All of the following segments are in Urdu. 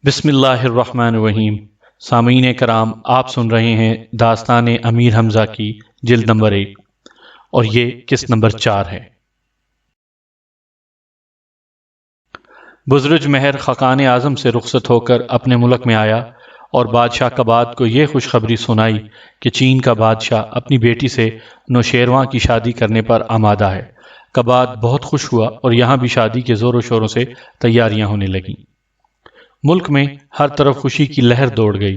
بسم اللہ الرحمن الرحیم۔ سامعین کرام، آپ سن رہے ہیں داستان امیر حمزہ کی جلد نمبر 1 اور یہ قسط نمبر 4 ہے۔ بزرج مہر خاقان اعظم سے رخصت ہو کر اپنے ملک میں آیا اور بادشاہ کباد کو یہ خوشخبری سنائی کہ چین کا بادشاہ اپنی بیٹی سے نوشیروان کی شادی کرنے پر آمادہ ہے۔ کباد بہت خوش ہوا اور یہاں بھی شادی کے زور و شوروں سے تیاریاں ہونے لگیں۔ ملک میں ہر طرف خوشی کی لہر دوڑ گئی۔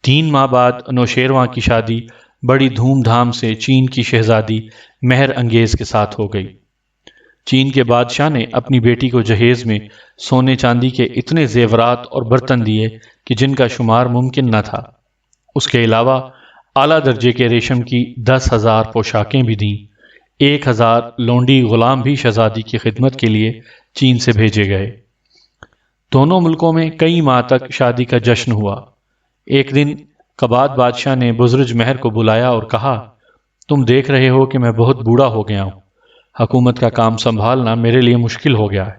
3 ماہ بعد نوشیروان کی شادی بڑی دھوم دھام سے چین کی شہزادی مہر انگیز کے ساتھ ہو گئی۔ چین کے بادشاہ نے اپنی بیٹی کو جہیز میں سونے چاندی کے اتنے زیورات اور برتن دیے کہ جن کا شمار ممکن نہ تھا۔ اس کے علاوہ اعلیٰ درجے کے ریشم کی 10,000 پوشاکیں بھی دیں۔ 1,000 لونڈی غلام بھی شہزادی کی خدمت کے لیے چین سے بھیجے گئے۔ دونوں ملکوں میں کئی ماہ تک شادی کا جشن ہوا۔ ایک دن کباد بادشاہ نے بزرج مہر کو بلایا اور کہا، تم دیکھ رہے ہو کہ میں بہت بوڑھا ہو گیا ہوں۔ حکومت کا کام سنبھالنا میرے لیے مشکل ہو گیا ہے۔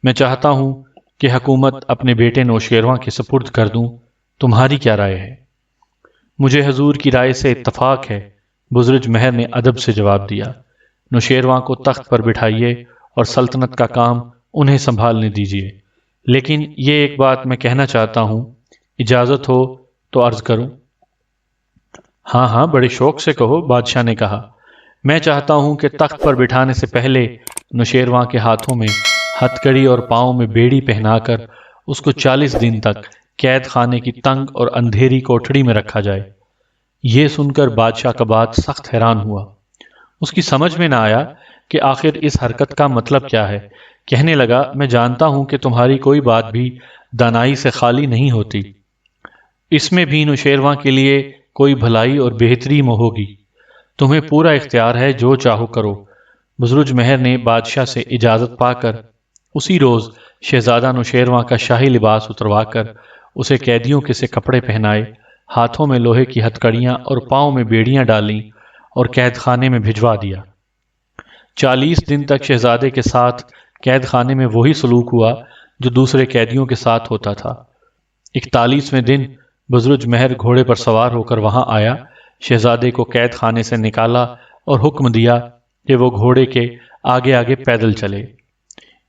میں چاہتا ہوں کہ حکومت اپنے بیٹے نوشیروان کے سپرد کر دوں۔ تمہاری کیا رائے ہے؟ مجھے حضور کی رائے سے اتفاق ہے، بزرج مہر نے ادب سے جواب دیا۔ نوشیروان کو تخت پر بٹھائیے اور سلطنت کا کام انہیں سنبھالنے دیجیے۔ لیکن یہ ایک بات میں کہنا چاہتا ہوں، اجازت ہو تو عرض کروں؟ ہاں ہاں، بڑے شوق سے کہو، بادشاہ نے کہا۔ میں چاہتا ہوں کہ تخت پر بٹھانے سے پہلے نوشیروان کے ہاتھوں میں ہتھ کڑی اور پاؤں میں بیڑی پہنا کر اس کو 40 دن تک قید خانے کی تنگ اور اندھیری کوٹھڑی میں رکھا جائے۔ یہ سن کر بادشاہ کباد سخت حیران ہوا۔ اس کی سمجھ میں نہ آیا کہ آخر اس حرکت کا مطلب کیا ہے۔ کہنے لگا، میں جانتا ہوں کہ تمہاری کوئی بات بھی دانائی سے خالی نہیں ہوتی۔ اس میں بھی نوشیروان کے لیے کوئی بھلائی اور بہتری ہوگی۔ تمہیں پورا اختیار ہے، جو چاہو کرو۔ بزرج مہر نے بادشاہ سے اجازت پا کر اسی روز شہزادہ نوشیروان کا شاہی لباس اتروا کر اسے قیدیوں کے سے کپڑے پہنائے، ہاتھوں میں لوہے کی ہتھکڑیاں اور پاؤں میں بیڑیاں ڈالیں اور قید خانے میں بھجوا دیا۔ 40 دن تک شہزادے کے ساتھ قید خانے میں وہی سلوک ہوا جو دوسرے قیدیوں کے ساتھ ہوتا تھا۔ 41ویں دن بزرج مہر گھوڑے پر سوار ہو کر وہاں آیا، شہزادے کو قید خانے سے نکالا اور حکم دیا کہ وہ گھوڑے کے آگے آگے پیدل چلے۔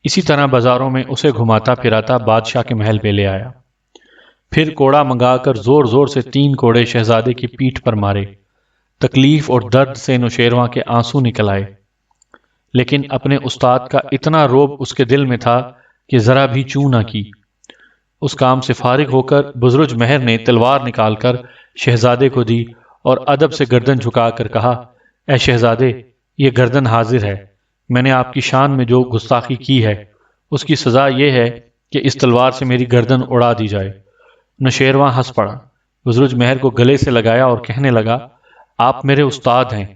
اسی طرح بازاروں میں اسے گھماتا پھراتا بادشاہ کے محل پہ لے آیا۔ پھر کوڑا منگا کر زور زور سے 3 کوڑے شہزادے کی پیٹھ پر مارے۔ تکلیف اور درد سے نوشیروان کے آنسو نکل آئے، لیکن اپنے استاد کا اتنا روب اس کے دل میں تھا کہ ذرا بھی چوں نہ کی۔ اس کام سے فارغ ہو کر بزرج مہر نے تلوار نکال کر شہزادے کو دی اور ادب سے گردن جھکا کر کہا، اے شہزادے، یہ گردن حاضر ہے۔ میں نے آپ کی شان میں جو گستاخی کی ہے، اس کی سزا یہ ہے کہ اس تلوار سے میری گردن اڑا دی جائے۔ نوشیروان ہنس پڑا، بزرج مہر کو گلے سے لگایا اور کہنے لگا، آپ میرے استاد ہیں۔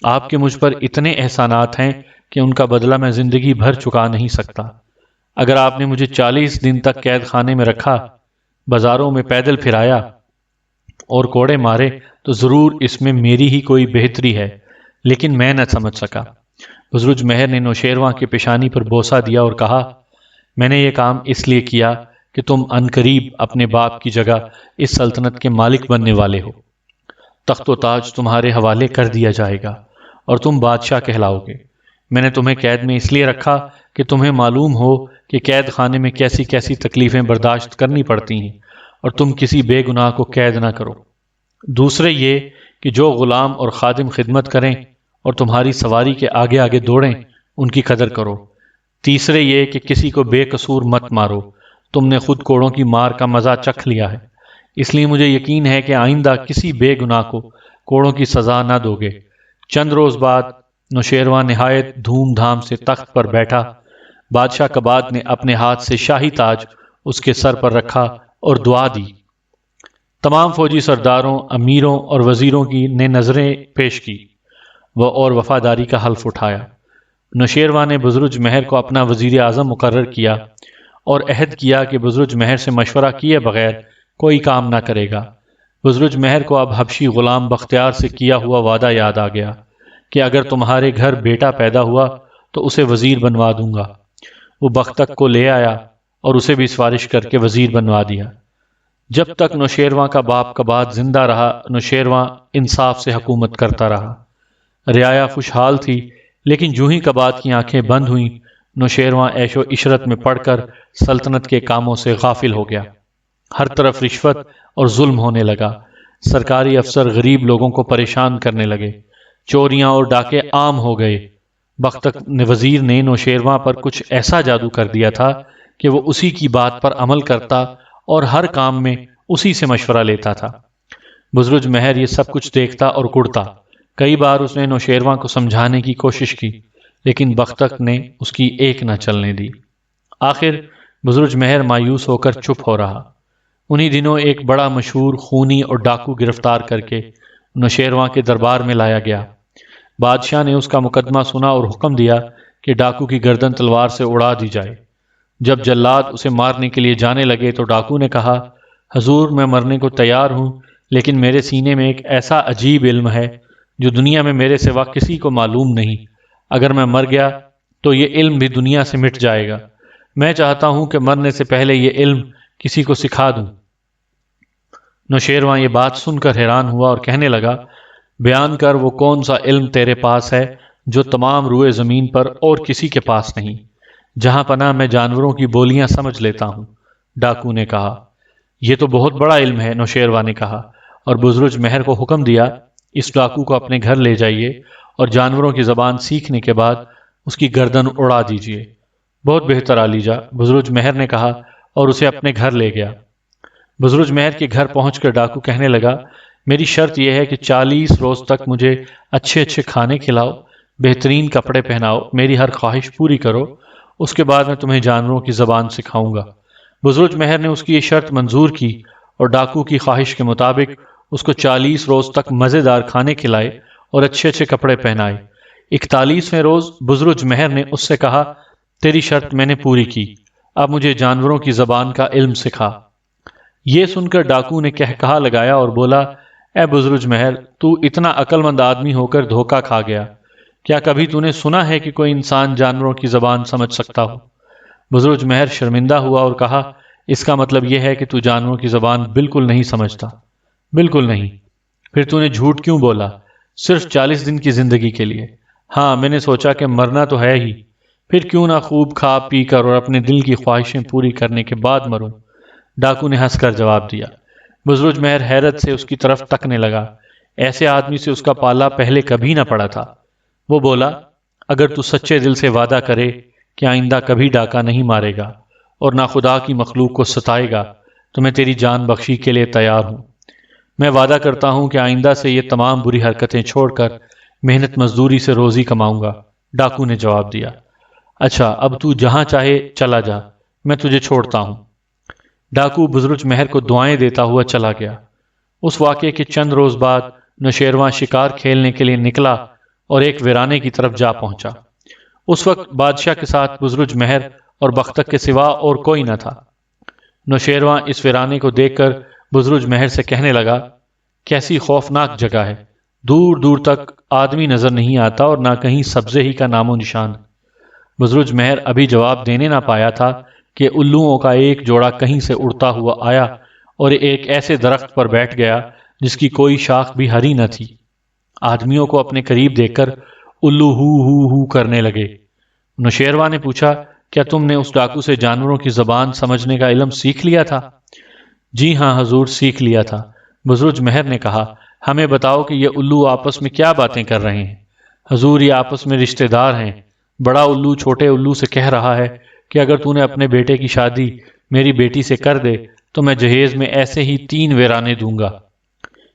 آپ کے مجھ پر اتنے احسانات ہیں کہ ان کا بدلہ میں زندگی بھر چکا نہیں سکتا۔ اگر آپ نے مجھے 40 دن تک قید خانے میں رکھا، بازاروں میں پیدل پھرایا اور کوڑے مارے تو ضرور اس میں میری ہی کوئی بہتری ہے، لیکن میں نہ سمجھ سکا۔ بزرج مہر نے نوشیروان کی پیشانی پر بوسہ دیا اور کہا، میں نے یہ کام اس لیے کیا کہ تم عنقریب اپنے باپ کی جگہ اس سلطنت کے مالک بننے والے ہو۔ تخت و تاج تمہارے حوالے کر دیا جائے گا اور تم بادشاہ کہلاؤ گے۔ میں نے تمہیں قید میں اس لیے رکھا کہ تمہیں معلوم ہو کہ قید خانے میں کیسی کیسی تکلیفیں برداشت کرنی پڑتی ہیں اور تم کسی بے گناہ کو قید نہ کرو۔ دوسرے یہ کہ جو غلام اور خادم خدمت کریں اور تمہاری سواری کے آگے آگے دوڑیں، ان کی قدر کرو۔ تیسرے یہ کہ کسی کو بے قصور مت مارو۔ تم نے خود کوڑوں کی مار کا مزہ چکھ لیا ہے، اس لیے مجھے یقین ہے کہ آئندہ کسی بے گناہ کو کوڑوں کی سزا نہ دو گے۔ چند روز بعد نوشیروان نہایت دھوم دھام سے تخت پر بیٹھا۔ بادشاہ کباد نے اپنے ہاتھ سے شاہی تاج اس کے سر پر رکھا اور دعا دی۔ تمام فوجی سرداروں، امیروں اور وزیروں کی نے نظریں پیش کی اور وفاداری کا حلف اٹھایا۔ نوشیروان نے بزرج مہر کو اپنا وزیر اعظم مقرر کیا اور عہد کیا کہ بزرج مہر سے مشورہ کیے بغیر کوئی کام نہ کرے گا۔ بزرج مہر کو اب حبشی غلام بختیار سے کیا ہوا وعدہ یاد آ گیا کہ اگر تمہارے گھر بیٹا پیدا ہوا تو اسے وزیر بنوا دوں گا۔ وہ بختک کو لے آیا اور اسے بھی سفارش کر کے وزیر بنوا دیا۔ جب تک نوشیرواں کا باپ کباد زندہ رہا، نوشیرواں انصاف سے حکومت کرتا رہا۔ رعایا خوشحال تھی، لیکن جو ہی کباد کی آنکھیں بند ہوئیں، نوشیرواں عیش و عشرت میں پڑ کر سلطنت کے کاموں سے غافل ہو گیا۔ ہر طرف رشوت اور ظلم ہونے لگا، سرکاری افسر غریب لوگوں کو پریشان کرنے لگے، چوریاں اور ڈاکے عام ہو گئے۔ بختک وزیر نے نوشیرواں پر کچھ ایسا جادو کر دیا تھا کہ وہ اسی کی بات پر عمل کرتا اور ہر کام میں اسی سے مشورہ لیتا تھا۔ بزرج مہر یہ سب کچھ دیکھتا اور کڑتا۔ کئی بار اس نے نوشیرواں کو سمجھانے کی کوشش کی، لیکن بختک نے اس کی ایک نہ چلنے دی۔ آخر بزرج مہر مایوس ہو کر چپ ہو رہا۔ انہی دنوں ایک بڑا مشہور خونی اور ڈاکو گرفتار کر کے نوشیرواں کے دربار میں لایا گیا۔ بادشاہ نے اس کا مقدمہ سنا اور حکم دیا کہ ڈاکو کی گردن تلوار سے اڑا دی جائے۔ جب جلاد اسے مارنے کے لیے جانے لگے تو ڈاکو نے کہا، حضور میں مرنے کو تیار ہوں، لیکن میرے سینے میں ایک ایسا عجیب علم ہے جو دنیا میں میرے سوا کسی کو معلوم نہیں۔ اگر میں مر گیا تو یہ علم بھی دنیا سے مٹ جائے گا۔ میں چاہتا ہوں کہ مرنے سے پہلے یہ علم کسی کو سکھا دوں۔ نوشیرواں یہ بات سن کر حیران ہوا اور کہنے لگا، بیان کر وہ کون سا علم تیرے پاس ہے جو تمام روئے زمین پر اور کسی کے پاس نہیں؟ جہاں پناہ میں جانوروں کی بولیاں سمجھ لیتا ہوں۔ ڈاکو نے کہا، یہ تو بہت بڑا علم ہے۔ نوشیرواں نے کہا، اور بزرج مہر کو حکم دیا، اس ڈاکو کو اپنے گھر لے جائیے اور جانوروں کی زبان سیکھنے کے بعد اس کی گردن اڑا دیجیے۔ بہت بہتر عالیجا، بزرج مہر نے کہا اور اسے اپنے گھر لے گیا۔ بزرج مہر کے گھر پہنچ کر ڈاکو کہنے لگا، میری شرط یہ ہے کہ 40 روز تک مجھے اچھے اچھے کھانے کھلاؤ، بہترین کپڑے پہناؤ، میری ہر خواہش پوری کرو، اس کے بعد میں تمہیں جانوروں کی زبان سکھاؤں گا۔ بزرج مہر نے اس کی یہ شرط منظور کی اور ڈاکو کی خواہش کے مطابق اس کو 40 روز تک مزیدار کھانے کھلائے اور اچھے اچھے کپڑے پہنائے۔ 41ویں روز بزرج مہر نے اس سے کہا، تیری شرط میں نے پوری کی، اب مجھے جانوروں کی زبان کا علم سکھا۔ یہ سن کر ڈاکو نے کہا لگایا اور بولا، اے بزرج مہر، تو اتنا عقل مند آدمی ہو کر دھوکا کھا گیا۔ کیا کبھی تو نے سنا ہے کہ کوئی انسان جانوروں کی زبان سمجھ سکتا ہو؟ بزرج مہر شرمندہ ہوا اور کہا، اس کا مطلب یہ ہے کہ تو جانوروں کی زبان بالکل نہیں سمجھتا؟ بالکل نہیں۔ پھر تو نے جھوٹ کیوں بولا؟ صرف 40 دن کی زندگی کے لیے؟ ہاں، میں نے سوچا کہ مرنا تو ہے ہی، پھر کیوں نہ خوب کھا پی کر اور اپنے دل کی خواہشیں پوری کرنے کے بعد مروں۔ ڈاکو نے ہنس کر جواب دیا۔ بزرج مہر حیرت سے اس کی طرف تکنے لگا، ایسے آدمی سے اس کا پالا پہلے کبھی نہ پڑا تھا۔ وہ بولا، اگر تو سچے دل سے وعدہ کرے کہ آئندہ کبھی ڈاکا نہیں مارے گا اور نہ خدا کی مخلوق کو ستائے گا تو میں تیری جان بخشی کے لیے تیار ہوں۔ میں وعدہ کرتا ہوں کہ آئندہ سے یہ تمام بری حرکتیں چھوڑ کر محنت مزدوری سے روزی کماؤں گا۔ ڈاکو نے جواب دیا، اچھا، اب تو جہاں چاہے چلا جا، میں تجھے چھوڑتا ہوں۔ ڈاکو بزرج مہر کو دعائیں دیتا ہوا چلا گیا۔ اس واقعے کے چند روز بعد نوشیرواں شکار کھیلنے کے لیے نکلا اور ایک ویرانے کی طرف جا پہنچا۔ اس وقت بادشاہ کے ساتھ بزرج مہر اور بختک کے سوا اور کوئی نہ تھا۔ نوشیرواں اس ویرانے کو دیکھ کر بزرج مہر سے کہنے لگا، کیسی خوفناک جگہ ہے، دور دور تک آدمی نظر نہیں آتا اور نہ کہیں سبزے ہی کا نام و نشان۔ بزرج مہر ابھی جواب دینے نہ پایا تھا کہ الوؤں کا ایک جوڑا کہیں سے اڑتا ہوا آیا اور ایک ایسے درخت پر بیٹھ گیا جس کی کوئی شاخ بھی ہری نہ تھی۔ آدمیوں کو اپنے قریب دیکھ کر الو ہو کرنے لگے۔ نوشیرواں نے پوچھا، کیا تم نے اس ڈاکو سے جانوروں کی زبان سمجھنے کا علم سیکھ لیا تھا؟ جی ہاں حضور، سیکھ لیا تھا۔ بزرج مہر نے کہا، ہمیں بتاؤ کہ یہ الو آپس میں کیا باتیں کر رہے ہیں؟ حضور، یہ آپس میں رشتہ دار ہیں۔ بڑا الو چھوٹے الو سے کہہ رہا ہے کہ اگر تو نے اپنے بیٹے کی شادی میری بیٹی سے کر دے تو میں جہیز میں ایسے ہی 3 ویرانے دوں گا۔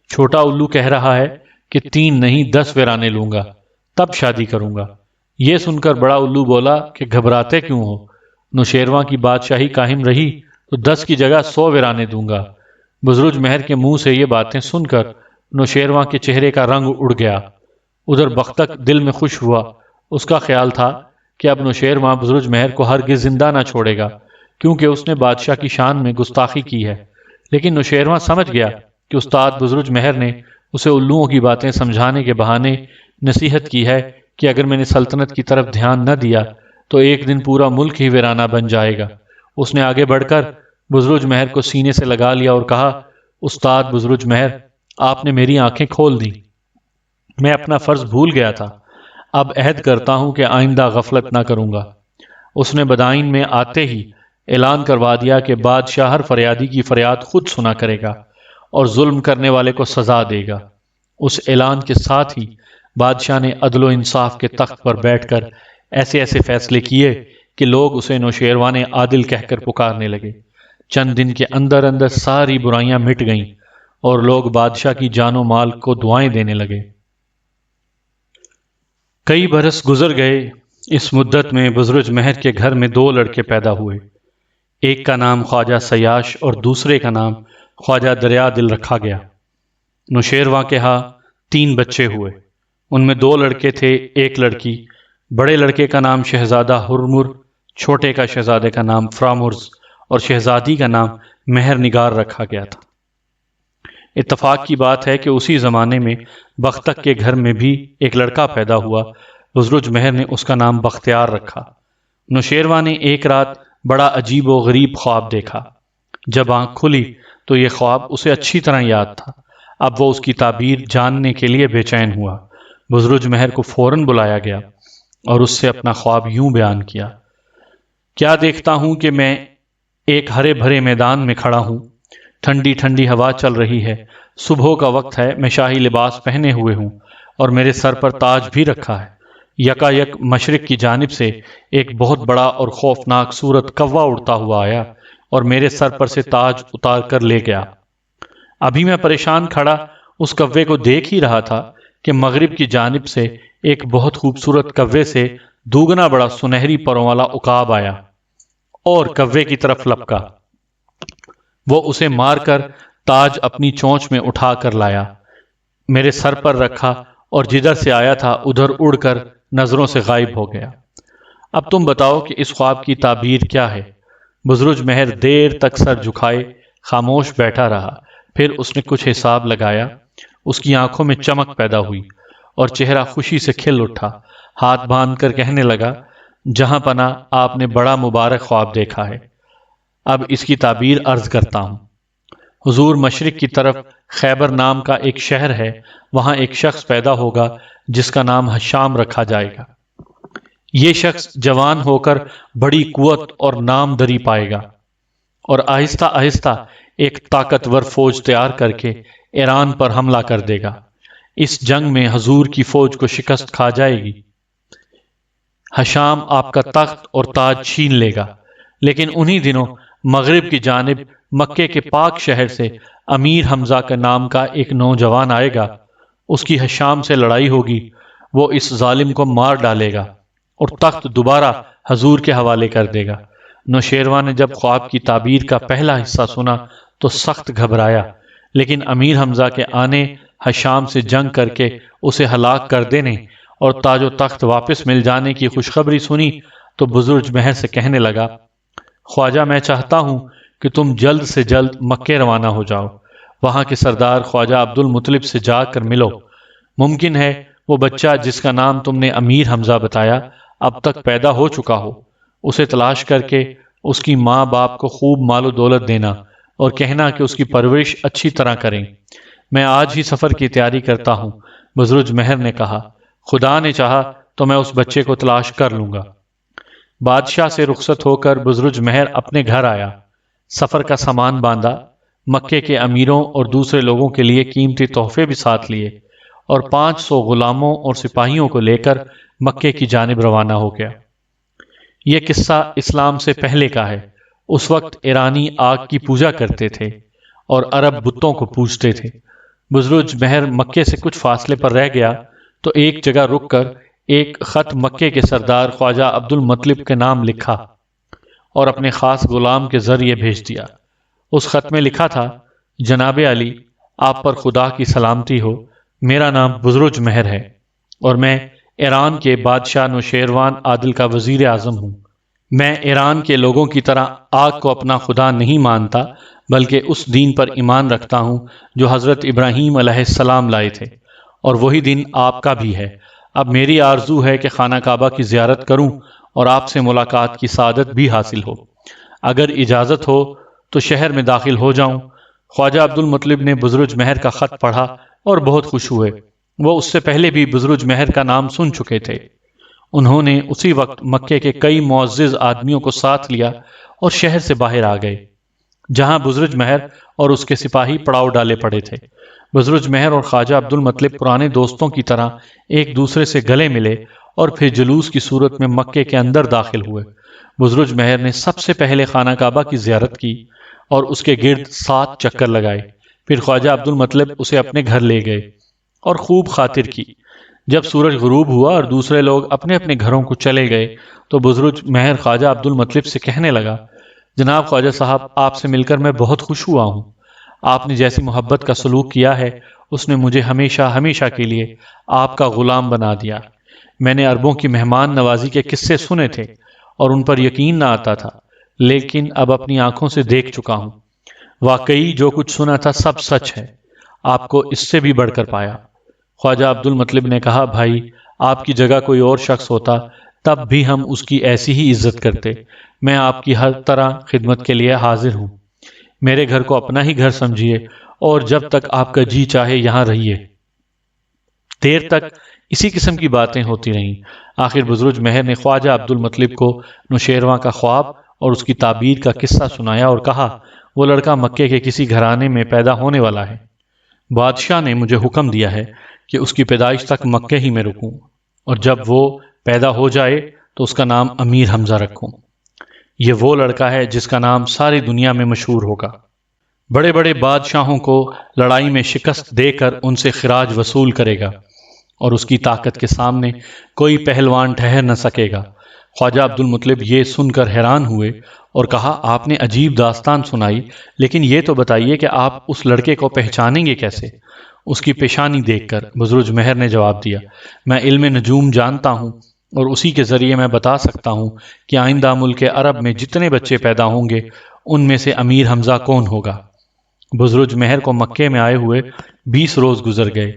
چھوٹا الو کہہ رہا ہے کہ 3 نہیں 10 ویرانے لوں گا، تب شادی کروں گا۔ یہ سن کر بڑا الو بولا کہ گھبراتے کیوں ہو؟ نوشیرواں کی بادشاہی قائم رہی تو 10 کی جگہ 100 ویرانے دوں گا۔ بزرج مہر کے منہ سے یہ باتیں سن کر نوشیرواں کے چہرے کا رنگ اڑ گیا۔ ادھر بختک دل میں خوش ہوا، اس کا خیال تھا کہ اب نوشیرواں بزرج مہر کو ہرگز زندہ نہ چھوڑے گا، کیونکہ اس نے بادشاہ کی شان میں گستاخی کی ہے۔ لیکن نوشیرواں سمجھ گیا کہ استاد بزرج مہر نے اسے الوؤں کی باتیں سمجھانے کے بہانے نصیحت کی ہے کہ اگر میں نے سلطنت کی طرف دھیان نہ دیا تو ایک دن پورا ملک ہی ویرانہ بن جائے گا اس نے آگے بڑھ کر بزرج مہر کو سینے سے لگا لیا اور کہا، استاد بزرج مہر، آپ نے میری آنکھیں کھول دیں، میں اپنا فرض بھول گیا تھا، اب عہد کرتا ہوں کہ آئندہ غفلت نہ کروں گا۔ اس نے بدائن میں آتے ہی اعلان کروا دیا کہ بادشاہ ہر فریادی کی فریاد خود سنا کرے گا اور ظلم کرنے والے کو سزا دے گا۔ اس اعلان کے ساتھ ہی بادشاہ نے عدل و انصاف کے تخت پر بیٹھ کر ایسے ایسے فیصلے کیے کہ لوگ اسے نوشیروان عادل کہہ کر پکارنے لگے۔ چند دن کے اندر اندر ساری برائیاں مٹ گئیں اور لوگ بادشاہ کی جان و مال کو دعائیں دینے لگے۔ کئی برس گزر گئے۔ اس مدت میں بزرج مہر کے گھر میں 2 لڑکے پیدا ہوئے۔ ایک کا نام خواجہ سیاش اور دوسرے کا نام خواجہ دریا دل رکھا گیا۔ نوشیروان کے ہاں 3 بچے ہوئے۔ ان میں 2 لڑکے تھے، ایک لڑکی۔ بڑے لڑکے کا نام شہزادہ ہرمر، چھوٹے کا شہزادے کا نام فرامرز اور شہزادی کا نام مہر نگار رکھا گیا تھا۔ اتفاق کی بات ہے کہ اسی زمانے میں بختک کے گھر میں بھی ایک لڑکا پیدا ہوا۔ بزرج مہر نے اس کا نام بختیار رکھا۔ نوشیروان نے ایک رات بڑا عجیب و غریب خواب دیکھا۔ جب آنکھ کھلی تو یہ خواب اسے اچھی طرح یاد تھا۔ اب وہ اس کی تعبیر جاننے کے لیے بے چین ہوا۔ بزرج مہر کو فوراً بلایا گیا اور اس سے اپنا خواب یوں بیان کیا: کیا دیکھتا ہوں کہ میں ایک ہرے بھرے میدان میں کھڑا ہوں، ٹھنڈی ٹھنڈی ہوا چل رہی ہے، صبح کا وقت ہے، میں شاہی لباس پہنے ہوئے ہوں اور میرے سر پر تاج بھی رکھا ہے۔ یکا یک مشرق کی جانب سے ایک بہت بڑا اور خوفناک صورت کوا اڑتا ہوا آیا اور میرے سر پر سے تاج اتار کر لے گیا۔ ابھی میں پریشان کھڑا اس کوے کو دیکھ ہی رہا تھا کہ مغرب کی جانب سے ایک بہت خوبصورت کوے سے دوگنا بڑا سنہری پروں والا عقاب آیا اور کوے کی طرف لپکا۔ وہ اسے مار کر تاج اپنی چونچ میں اٹھا کر لایا، میرے سر پر رکھا اور جدھر سے آیا تھا ادھر اڑ کر نظروں سے غائب ہو گیا۔ اب تم بتاؤ کہ اس خواب کی تعبیر کیا ہے؟ بزرج مہر دیر تک سر جھکائے خاموش بیٹھا رہا، پھر اس نے کچھ حساب لگایا۔ اس کی آنکھوں میں چمک پیدا ہوئی اور چہرہ خوشی سے کھل اٹھا، ہاتھ باندھ کر کہنے لگا، جہاں پناہ آپ نے بڑا مبارک خواب دیکھا ہے، اب اس کی تعبیر عرض کرتا ہوں۔ حضور مشرق کی طرف خیبر نام کا ایک شہر ہے، وہاں ایک شخص پیدا ہوگا جس کا نام ہشام رکھا جائے گا۔ یہ شخص جوان ہو کر بڑی قوت اور نام دری پائے گا اور آہستہ آہستہ ایک طاقتور فوج تیار کر کے ایران پر حملہ کر دے گا۔ اس جنگ میں حضور کی فوج کو شکست کھا جائے گی۔ ہشام آپ کا تخت اور تاج چھین لے گا، لیکن انہی دنوں مغرب کی جانب مکے کے پاک شہر سے امیر حمزہ کے نام کا ایک نوجوان آئے گا۔ اس کی ہشام سے لڑائی ہوگی، وہ اس ظالم کو مار ڈالے گا اور تخت دوبارہ حضور کے حوالے کر دے گا۔ نوشیروان نے جب خواب کی تعبیر کا پہلا حصہ سنا تو سخت گھبرایا، لیکن امیر حمزہ کے آنے، ہشام سے جنگ کر کے اسے ہلاک کر دینے اور تاج و تخت واپس مل جانے کی خوشخبری سنی تو بزرج مہر سے کہنے لگا، خواجہ میں چاہتا ہوں کہ تم جلد سے جلد مکے روانہ ہو جاؤ، وہاں کے سردار خواجہ عبد المطلب سے جا کر ملو۔ ممکن ہے وہ بچہ جس کا نام تم نے امیر حمزہ بتایا اب تک پیدا ہو چکا ہو، اسے تلاش کر کے اس کی ماں باپ کو خوب مال و دولت دینا اور کہنا کہ اس کی پرورش اچھی طرح کریں۔ میں آج ہی سفر کی تیاری کرتا ہوں۔ بزرج مہر نے کہا، خدا نے چاہا تو میں اس بچے کو تلاش کر لوں گا۔ بادشاہ سے رخصت ہو کر بزرج مہر اپنے گھر آیا، سفر کا سامان باندھا، مکے کے امیروں اور دوسرے لوگوں کے لیے قیمتی تحفے بھی ساتھ لیے اور 500 غلاموں اور سپاہیوں کو لے کر مکے کی جانب روانہ ہو گیا۔ یہ قصہ اسلام سے پہلے کا ہے۔ اس وقت ایرانی آگ کی پوجا کرتے تھے اور عرب بتوں کو پوجتے تھے۔ بزرج مہر مکے سے کچھ فاصلے پر رہ گیا تو ایک جگہ رک کر ایک خط مکے کے سردار خواجہ عبد المطلب کے نام لکھا اور اپنے خاص غلام کے ذریعے بھیج دیا۔ اس خط میں لکھا تھا، جناب علی، آپ پر خدا کی سلامتی ہو، میرا نام بزرج مہر ہے اور میں ایران کے بادشاہ نوشیروان عادل کا وزیر اعظم ہوں۔ میں ایران کے لوگوں کی طرح آگ کو اپنا خدا نہیں مانتا، بلکہ اس دین پر ایمان رکھتا ہوں جو حضرت ابراہیم علیہ السلام لائے تھے، اور وہی دین آپ کا بھی ہے۔ اب میری آرزو ہے کہ خانہ کعبہ کی زیارت کروں اور آپ سے ملاقات کی سعادت بھی حاصل ہو۔ اگر اجازت ہو تو شہر میں داخل ہو جاؤں۔ خواجہ عبد المطلب نے بزرج مہر کا خط پڑھا اور بہت خوش ہوئے۔ وہ اس سے پہلے بھی بزرج مہر کا نام سن چکے تھے۔ انہوں نے اسی وقت مکے کے کئی معزز آدمیوں کو ساتھ لیا اور شہر سے باہر آ گئے، جہاں بزرج مہر اور اس کے سپاہی پڑاؤ ڈالے پڑے تھے۔ بزرج مہر اور خواجہ عبد المطلب پرانے دوستوں کی طرح ایک دوسرے سے گلے ملے اور پھر جلوس کی صورت میں مکے کے اندر داخل ہوئے۔ بزرج مہر نے سب سے پہلے خانہ کعبہ کی زیارت کی اور اس کے گرد 7 چکر لگائے۔ پھر خواجہ عبد المطلب اسے اپنے گھر لے گئے اور خوب خاطر کی۔ جب سورج غروب ہوا اور دوسرے لوگ اپنے اپنے گھروں کو چلے گئے تو بزرج مہر خواجہ عبد المطلب سے کہنے لگا، جناب خواجہ صاحب، آپ سے مل کر میں بہت خوش ہوا ہوں۔ آپ نے جیسی محبت کا سلوک کیا ہے اس نے مجھے ہمیشہ ہمیشہ کے لیے آپ کا غلام بنا دیا۔ میں نے عربوں کی مہمان نوازی کے قصے سنے تھے اور ان پر یقین نہ آتا تھا، لیکن اب اپنی آنکھوں سے دیکھ چکا ہوں۔ واقعی جو کچھ سنا تھا سب سچ ہے، آپ کو اس سے بھی بڑھ کر پایا۔ خواجہ عبد المطلب نے کہا، بھائی، آپ کی جگہ کوئی اور شخص ہوتا تب بھی ہم اس کی ایسی ہی عزت کرتے۔ میں آپ کی ہر طرح خدمت کے لیے حاضر ہوں۔ میرے گھر کو اپنا ہی گھر سمجھیے اور جب تک آپ کا جی چاہے یہاں رہیے۔ دیر تک اسی قسم کی باتیں ہوتی رہیں۔ آخر بزرج مہر نے خواجہ عبد المطلب کو نوشیروان کا خواب اور اس کی تعبیر کا قصہ سنایا اور کہا، وہ لڑکا مکے کے کسی گھرانے میں پیدا ہونے والا ہے۔ بادشاہ نے مجھے حکم دیا ہے کہ اس کی پیدائش تک مکے ہی میں رکوں، اور جب وہ پیدا ہو جائے تو اس کا نام امیر حمزہ رکھوں۔ یہ وہ لڑکا ہے جس کا نام ساری دنیا میں مشہور ہوگا۔ بڑے بڑے بادشاہوں کو لڑائی میں شکست دے کر ان سے خراج وصول کرے گا اور اس کی طاقت کے سامنے کوئی پہلوان ٹھہر نہ سکے گا۔ خواجہ عبد المطلب یہ سن کر حیران ہوئے اور کہا، آپ نے عجیب داستان سنائی، لیکن یہ تو بتائیے کہ آپ اس لڑکے کو پہچانیں گے کیسے؟ اس کی پیشانی دیکھ کر بزرج مہر نے جواب دیا، میں علم نجوم جانتا ہوں اور اسی کے ذریعے میں بتا سکتا ہوں کہ آئندہ ملک عرب میں جتنے بچے پیدا ہوں گے ان میں سے امیر حمزہ کون ہوگا۔ بزرج مہر کو مکے میں آئے ہوئے 20 روز گزر گئے۔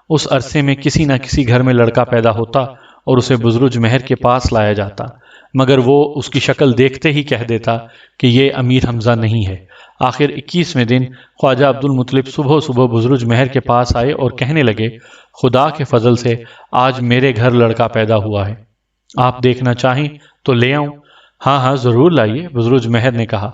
اس عرصے میں کسی نہ کسی گھر میں لڑکا پیدا ہوتا اور اسے بزرج مہر کے پاس لایا جاتا، مگر وہ اس کی شکل دیکھتے ہی کہہ دیتا کہ یہ امیر حمزہ نہیں ہے۔ آخر 21ویں دن خواجہ عبد المطلب صبح صبح بزرج مہر کے پاس آئے اور کہنے لگے، خدا کے فضل سے آج میرے گھر لڑکا پیدا ہوا ہے، آپ دیکھنا چاہیں تو لے آؤں؟ ہاں ہاں ضرور لائیے، بزرج مہر نے کہا۔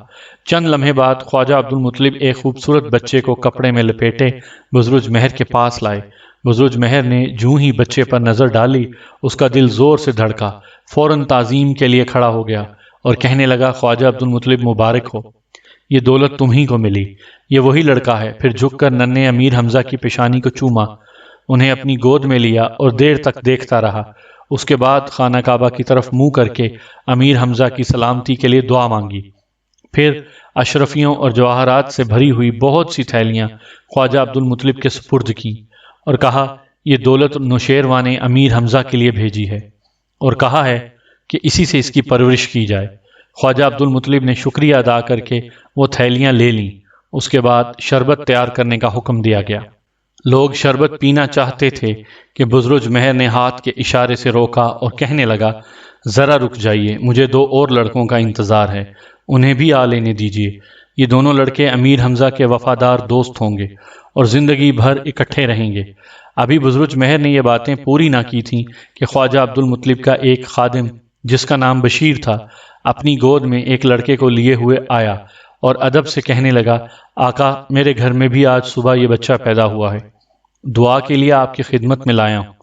چند لمحے بعد خواجہ عبد المطلب ایک خوبصورت بچے کو کپڑے میں لپیٹے بزرج مہر کے پاس لائے۔ بزرج مہر نے جوں ہی بچے پر نظر ڈالی اس کا دل زور سے دھڑکا، فوراً تعظیم کے لیے کھڑا ہو گیا اور کہنے لگا، خواجہ عبد المطلب مبارک ہو، یہ دولت تمہیں کو ملی، یہ وہی لڑکا ہے۔ پھر جھک کر ننھے امیر حمزہ کی پیشانی کو چوما، انہیں اپنی گود میں لیا اور دیر تک دیکھتا رہا۔ اس کے بعد خانہ کعبہ کی طرف منہ کر کے امیر حمزہ کی سلامتی کے لیے دعا مانگی۔ پھر اشرفیوں اور جواہرات سے بھری ہوئی بہت سی تھیلیاں خواجہ عبد المطلب کے سپرد کیں اور کہا، یہ دولت نوشیروان نے امیر حمزہ کے لیے بھیجی ہے اور کہا ہے کہ اسی سے اس کی پرورش کی جائے۔ خواجہ عبد المطلب نے شکریہ ادا کر کے وہ تھیلیاں لے لیں۔ اس کے بعد شربت تیار کرنے کا حکم دیا گیا۔ لوگ شربت پینا چاہتے تھے کہ بزرج مہر نے ہاتھ کے اشارے سے روکا اور کہنے لگا، ذرا رک جائیے، مجھے 2 اور لڑکوں کا انتظار ہے، انہیں بھی آ لینے دیجیے۔ یہ دونوں لڑکے امیر حمزہ کے وفادار دوست ہوں گے اور زندگی بھر اکٹھے رہیں گے۔ ابھی بزرج مہر نے یہ باتیں پوری نہ کی تھیں کہ خواجہ عبد المطلب کا ایک خادم جس کا نام بشیر تھا اپنی گود میں ایک لڑکے کو لیے ہوئے آیا اور ادب سے کہنے لگا، آقا، میرے گھر میں بھی آج صبح یہ بچہ پیدا ہوا ہے، دعا کے لیے آپ کی خدمت میں لایا ہوں۔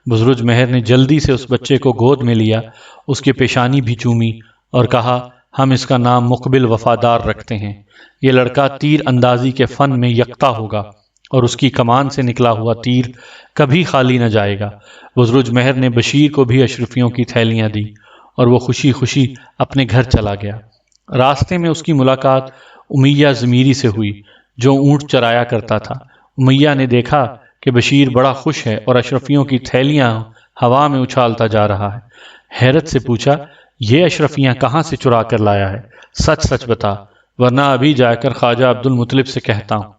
بزرج مہر نے جلدی سے اس بچے کو گود میں لیا، اس کی پیشانی بھی چومی اور کہا، ہم اس کا نام مقبل وفادار رکھتے ہیں۔ یہ لڑکا تیر اندازی کے فن میں یکتا ہوگا اور اس کی کمان سے نکلا ہوا تیر کبھی خالی نہ جائے گا۔ بزرج مہر نے بشیر کو بھی اشرفیوں کی تھیلیاں دی اور وہ خوشی خوشی اپنے گھر چلا گیا۔ راستے میں اس کی ملاقات امیہ ضمیری سے ہوئی جو اونٹ چرایا کرتا تھا۔ امیہ نے دیکھا کہ بشیر بڑا خوش ہے اور اشرفیوں کی تھیلیاں ہوا میں اچھالتا جا رہا ہے۔ حیرت سے پوچھا، یہ اشرفیاں کہاں سے چرا کر لایا ہے؟ سچ سچ بتا، ورنہ ابھی جا کر خواجہ عبد المطلب سے کہتا ہوں۔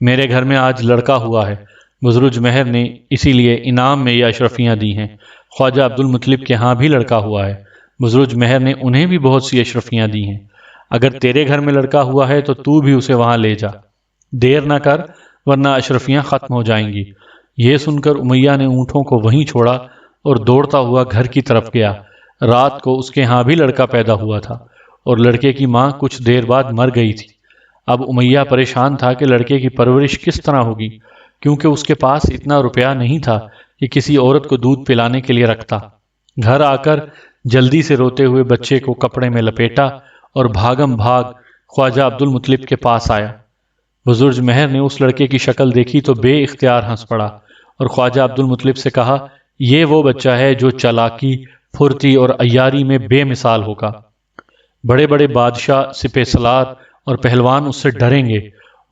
میرے گھر میں آج لڑکا ہوا ہے، بزرج مہر نے اسی لیے انعام میں یہ اشرفیاں دی ہیں۔ خواجہ عبد المطلب کے ہاں بھی لڑکا ہوا ہے، بزرج مہر نے انہیں بھی بہت سی اشرفیاں دی ہیں۔ اگر تیرے گھر میں لڑکا ہوا ہے تو بھی اسے وہاں لے جا، دیر نہ کر ورنہ اشرفیاں ختم ہو جائیں گی۔ یہ سن کر امیہ نے اونٹوں کو وہیں چھوڑا اور دوڑتا ہوا گھر کی طرف گیا۔ رات کو اس کے ہاں بھی لڑکا پیدا ہوا تھا اور لڑکے کی ماں کچھ دیر بعد مر گئی تھی۔ اب امیہ پریشان تھا کہ لڑکے کی پرورش کس طرح ہوگی، کیونکہ اس کے پاس اتنا روپیہ نہیں تھا کہ کسی عورت کو دودھ پلانے کے لیے رکھتا۔ گھر آ کر جلدی سے روتے ہوئے بچے کو کپڑے میں لپیٹا اور بھاگم بھاگ خواجہ عبد المطلب کے پاس آیا۔ بزرگ مہر نے اس لڑکے کی شکل دیکھی تو بے اختیار ہنس پڑا اور خواجہ عبد المطلب سے کہا، یہ وہ بچہ ہے جو چالاکی، پھرتی اور عیاری میں بے مثال ہوگا۔ بڑے بڑے بادشاہ، سپہ سالار اور پہلوان اس سے ڈریں گے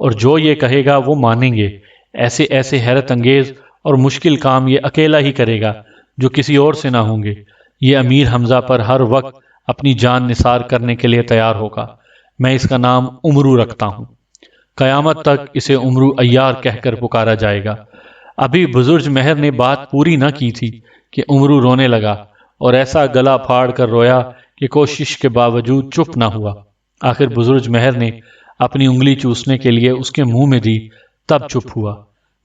اور جو یہ کہے گا وہ مانیں گے۔ ایسے ایسے حیرت انگیز اور مشکل کام یہ اکیلا ہی کرے گا جو کسی اور سے نہ ہوں گے۔ یہ امیر حمزہ پر ہر وقت اپنی جان نثار کرنے کے لیے تیار ہوگا۔ میں اس کا نام امرو رکھتا ہوں۔ قیامت تک اسے امرو عیار کہہ کر پکارا جائے گا۔ ابھی بزرگ مہر نے بات پوری نہ کی تھی کہ امرو رونے لگا اور ایسا گلا پھاڑ کر رویا کہ کوشش کے باوجود چپ نہ ہوا۔ آخر بزرگ مہر نے اپنی انگلی چوسنے کے لیے اس کے منہ میں دی، تب چپ ہوا،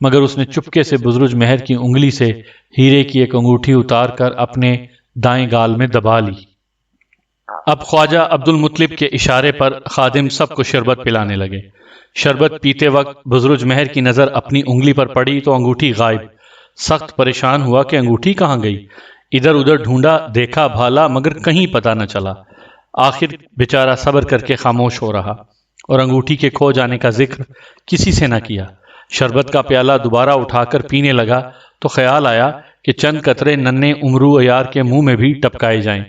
مگر اس نے چپکے سے بزرگ مہر کی انگلی سے ہیرے کی ایک انگوٹھی اتار کر اپنے دائیں گال میں دبا لی۔ اب خواجہ عبد المطلب کے اشارے پر خادم سب کو شربت پلانے لگے۔ شربت پیتے وقت بزرگ مہر کی نظر اپنی انگلی پر پڑی تو انگوٹھی غائب۔ سخت پریشان ہوا کہ انگوٹھی کہاں گئی۔ ادھر ادھر ڈھونڈا، دیکھا بھالا، مگر کہیں پتہ نہ چلا۔ آخر بیچارہ صبر کر کے خاموش ہو رہا اور انگوٹھی کے کھو جانے کا ذکر کسی سے نہ کیا۔ شربت کا پیالہ دوبارہ اٹھا کر پینے لگا تو خیال آیا کہ چند قطرے ننھے امرو عیار کے منہ میں بھی ٹپکائے جائیں۔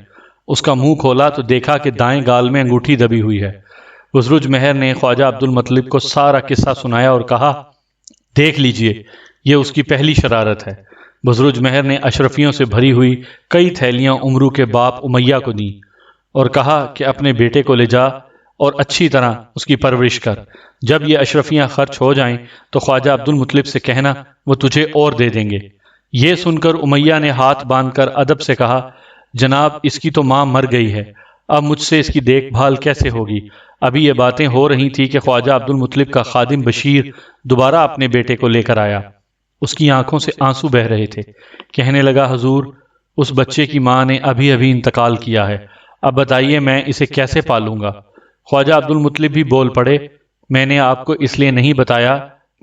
اس کا منہ کھولا تو دیکھا کہ دائیں گال میں انگوٹھی دبی ہوئی ہے۔ بزرگ مہر نے خواجہ عبد المطلب کو سارا قصہ سنایا اور کہا، دیکھ لیجئے، یہ اس کی پہلی شرارت ہے۔ بزرگ مہر نے اشرفیوں سے بھری ہوئی کئی تھیلیاں امرو کے باپ امیہ کو دیں اور کہا کہ اپنے بیٹے کو لے جا اور اچھی طرح اس کی پرورش کر۔ جب یہ اشرفیاں خرچ ہو جائیں تو خواجہ عبد المطلب سے کہنا، وہ تجھے اور دے دیں گے۔ یہ سن کر امیہ نے ہاتھ باندھ کر ادب سے کہا، جناب اس کی تو ماں مر گئی ہے، اب مجھ سے اس کی دیکھ بھال کیسے ہوگی؟ ابھی یہ باتیں ہو رہی تھی کہ خواجہ عبد المطلب کا خادم بشیر دوبارہ اپنے بیٹے کو لے کر آیا۔ اس کی آنکھوں سے آنسو بہہ رہے تھے۔ کہنے لگا، حضور، اس بچے کی ماں نے ابھی ابھی انتقال کیا ہے، اب بتائیے میں اسے کیسے پالوں گا؟ خواجہ عبد المطلب بھی بول پڑے، میں نے آپ کو اس لیے نہیں بتایا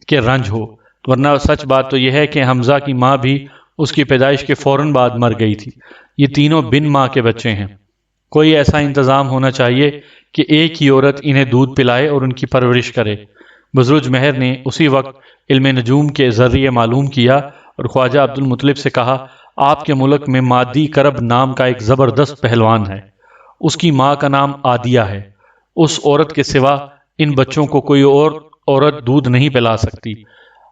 کہ رنج ہو، ورنہ سچ بات تو یہ ہے کہ حمزہ کی ماں بھی اس کی پیدائش کے فوراً بعد مر گئی تھی۔ یہ تینوں بن ماں کے بچے ہیں۔ کوئی ایسا انتظام ہونا چاہیے کہ ایک ہی عورت انہیں دودھ پلائے اور ان کی پرورش کرے۔ بزرگ مہر نے اسی وقت علم نجوم کے ذریعے معلوم کیا اور خواجہ عبد المطلب سے کہا، آپ کے ملک میں مادی کرب نام کا ایک زبردست پہلوان ہے، اس کی ماں کا نام عادیہ ہے۔ اس عورت کے سوا ان بچوں کو کوئی اور عورت دودھ نہیں پلا سکتی۔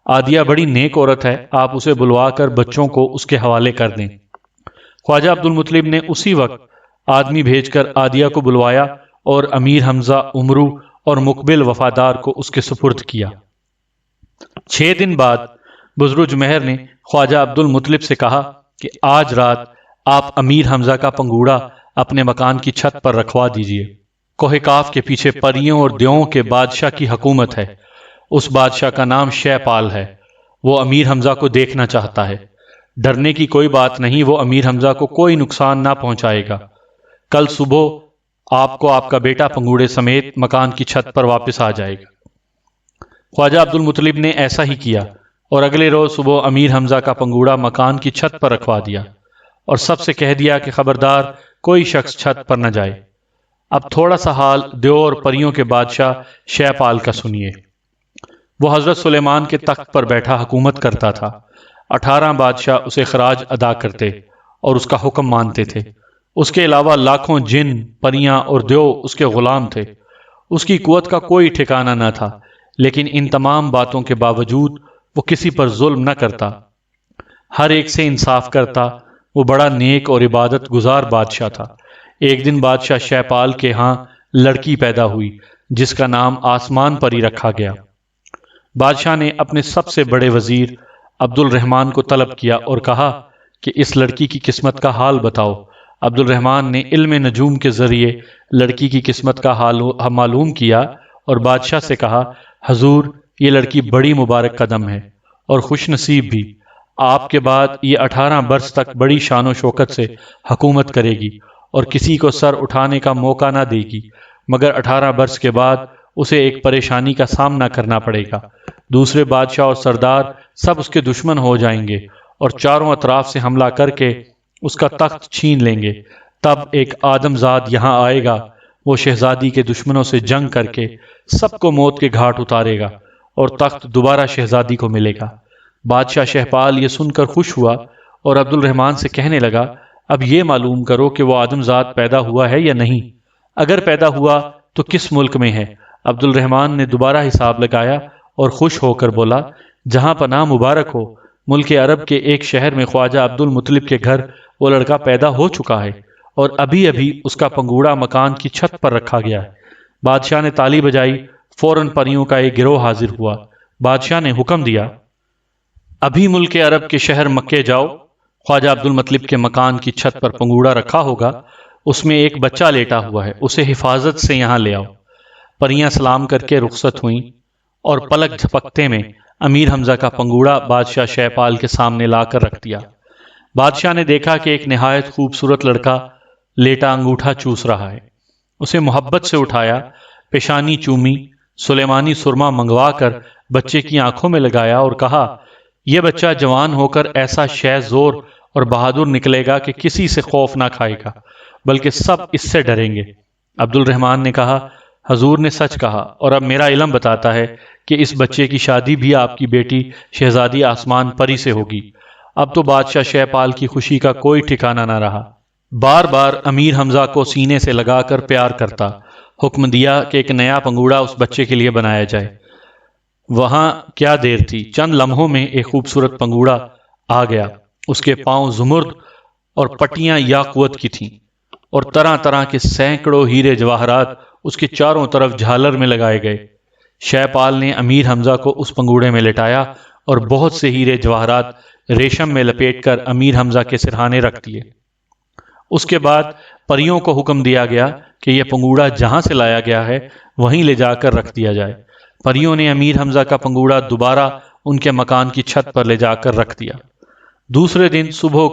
عادیہ بڑی نیک عورت ہے، آپ اسے بلوا کر بچوں کو اس کے حوالے کر دیں۔ خواجہ عبد المطلب نے اسی وقت آدمی بھیج کر عادیہ کو بلوایا اور امیر حمزہ امرو اور مقبل وفادار کو اس کے سپرد کیا۔ 6 دن بعد بزرگ مہر نے خواجہ عبد المطلب سے کہا کہ آج رات آپ امیر حمزہ کا پنگوڑا اپنے مکان کی چھت پر رکھوا دیجیے۔ کوہ کاف کے پیچھے پریوں اور دیوؤں کے بادشاہ کی حکومت ہے۔ اس بادشاہ کا نام شہ پال ہے۔ وہ امیر حمزہ کو دیکھنا چاہتا ہے۔ ڈرنے کی کوئی بات نہیں، وہ امیر حمزہ کو کوئی نقصان نہ پہنچائے گا۔ کل صبح آپ کو آپ کا بیٹا پنگوڑے سمیت مکان کی چھت پر واپس آ جائے گا۔ خواجہ عبد المطلب نے ایسا ہی کیا اور اگلے روز صبح امیر حمزہ کا پنگوڑا مکان کی چھت پر رکھوا دیا اور سب سے کہہ دیا کہ خبردار کوئی شخص چھت پر نہ جائے۔ اب تھوڑا سا حال دیو اور پریوں کے بادشاہ شہ پال کا سنیے۔ وہ حضرت سلیمان کے تخت پر بیٹھا حکومت کرتا تھا۔ 18 بادشاہ اسے خراج ادا کرتے اور اس کا حکم مانتے تھے۔ اس کے علاوہ لاکھوں جن، پریاں اور دیو اس کے غلام تھے۔ اس کی قوت کا کوئی ٹھکانہ نہ تھا، لیکن ان تمام باتوں کے باوجود وہ کسی پر ظلم نہ کرتا، ہر ایک سے انصاف کرتا۔ وہ بڑا نیک اور عبادت گزار بادشاہ تھا۔ ایک دن بادشاہ شہ پال کے ہاں لڑکی پیدا ہوئی جس کا نام آسمان پری رکھا گیا۔ بادشاہ نے اپنے سب سے بڑے وزیر عبد الرحمن کو طلب کیا اور کہا کہ اس لڑکی کی قسمت کا حال بتاؤ۔ عبد الرحمن نے علم نجوم کے ذریعے لڑکی کی قسمت کا حال معلوم کیا اور بادشاہ سے کہا، حضور یہ لڑکی بڑی مبارک قدم ہے اور خوش نصیب بھی، آپ کے بعد یہ 18 برس تک بڑی شان و شوکت سے حکومت کرے گی اور کسی کو سر اٹھانے کا موقع نہ دے گی، مگر 18 برس کے بعد اسے ایک پریشانی کا سامنا کرنا پڑے گا، دوسرے بادشاہ اور سردار سب اس کے دشمن ہو جائیں گے اور چاروں اطراف سے حملہ کر کے اس کا تخت چھین لیں گے، تب ایک آدم زاد یہاں آئے گا، وہ شہزادی کے دشمنوں سے جنگ کر کے سب کو موت کے گھاٹ اتارے گا اور تخت دوبارہ شہزادی کو ملے گا۔ بادشاہ شہپال یہ سن کر خوش ہوا اور عبد الرحمن سے کہنے لگا، اب یہ معلوم کرو کہ وہ آدم زاد پیدا ہوا ہے یا نہیں، اگر پیدا ہوا تو کس ملک میں ہے؟ عبد الرحمن نے دوبارہ حساب لگایا اور خوش ہو کر بولا، جہاں پناہ مبارک ہو، ملک عرب کے ایک شہر میں خواجہ عبد المطلب کے گھر وہ لڑکا پیدا ہو چکا ہے اور ابھی ابھی اس کا پنگوڑا مکان کی چھت پر رکھا گیا ہے۔ بادشاہ نے تالی بجائی، فوراً پریوں کا ایک گروہ حاضر ہوا۔ بادشاہ نے حکم دیا، ابھی ملک عرب کے شہر مکے جاؤ، خواجہ عبد المطلب کے مکان کی چھت پر پنگوڑا رکھا ہوگا، اس میں ایک بچہ لیٹا ہوا ہے، اسے حفاظت سے یہاں لے آؤ۔ پریاں سلام کر کے رخصت ہوئیں اور پلک جھپکتے میں امیر حمزہ کا پنگوڑا بادشاہ شہپال کے سامنے لا کر رکھ دیا۔ بادشاہ نے دیکھا کہ ایک نہایت خوبصورت لڑکا لیٹا انگوٹھا چوس رہا ہے، اسے محبت سے اٹھایا، پیشانی چومی، سلیمانی سرما منگوا کر بچے کی آنکھوں میں لگایا اور کہا، یہ بچہ جوان ہو کر ایسا شہ زور اور بہادر نکلے گا کہ کسی سے خوف نہ کھائے گا بلکہ سب اس سے ڈریں گے۔ عبد الرحمن نے کہا، حضور نے سچ کہا اور اب میرا علم بتاتا ہے کہ اس بچے کی شادی بھی آپ کی بیٹی شہزادی آسمان پری سے ہوگی۔ اب تو بادشاہ شہپال کی خوشی کا کوئی ٹھکانہ نہ رہا، بار بار امیر حمزہ کو سینے سے لگا کر پیار کرتا، حکم دیا کہ ایک نیا پنگوڑا اس بچے کے لیے بنایا جائے۔ وہاں کیا دیر تھی، چند لمحوں میں ایک خوبصورت پنگوڑا آ گیا، اس کے پاؤں زمرد اور پٹیاں یاقوت کی تھیں اور طرح طرح کے سینکڑوں ہیرے جواہرات اس کے چاروں طرف جھالر میں لگائے گئے۔ شہپال نے امیر حمزہ کو اس پنگوڑے میں لٹایا اور بہت سے ہیرے جواہرات ریشم میں لپیٹ کر امیر حمزہ کے سرہانے رکھ دیے۔ اس کے بعد پریوں کو حکم دیا گیا کہ یہ پنگوڑا جہاں سے لایا گیا ہے وہیں لے جا کر رکھ دیا جائے۔ پریوں نے امیر حمزہ کا پنگوڑا دوبارہ ان کے مکان کی چھت پر لے جا کر رکھ دیا۔ دوسرے دن صبح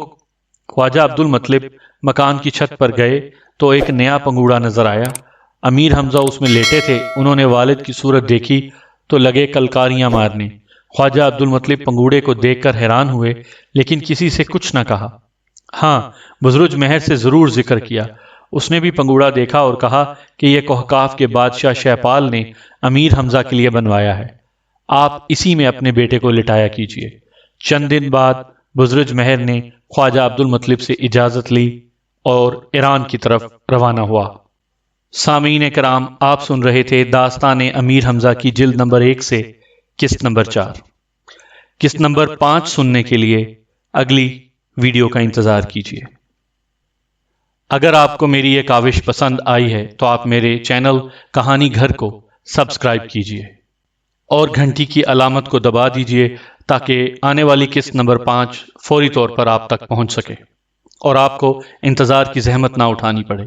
خواجہ عبد المطلب مکان کی چھت پر گئے تو ایک نیا پنگوڑا نظر آیا۔ امیر حمزہ اس میں لیٹے تھے، انہوں نے والد کی صورت دیکھی تو لگے کلکاریاں مارنے۔ خواجہ عبد المطلب پنگوڑے کو دیکھ کر حیران ہوئے لیکن کسی سے کچھ نہ کہا۔ ہاں، بزرج مہر سے ضرور ذکر کیا، اس نے بھی پنگوڑا دیکھا اور کہا کہ یہ کوہکاف کے بادشاہ شہپال نے امیر حمزہ کے لیے بنوایا ہے، آپ اسی میں اپنے بیٹے کو لٹایا کیجیے۔ چند دن بعد بزرج مہر نے خواجہ عبد المطلب سے اجازت لی اور ایران کی طرف روانہ ہوا۔ سامعین کرام، آپ سن رہے تھے داستان امیر حمزہ کی جلد نمبر 1 سے قسط نمبر 4۔ قسط نمبر 5 سننے کے لیے اگلی ویڈیو کا انتظار کیجیے۔ اگر آپ کو میری یہ کاوش پسند آئی ہے تو آپ میرے چینل کہانی گھر کو سبسکرائب کیجیے اور گھنٹی کی علامت کو دبا دیجیے تاکہ آنے والی قسط نمبر 5 فوری طور پر آپ تک پہنچ سکے اور آپ کو انتظار کی زحمت نہ اٹھانی پڑے۔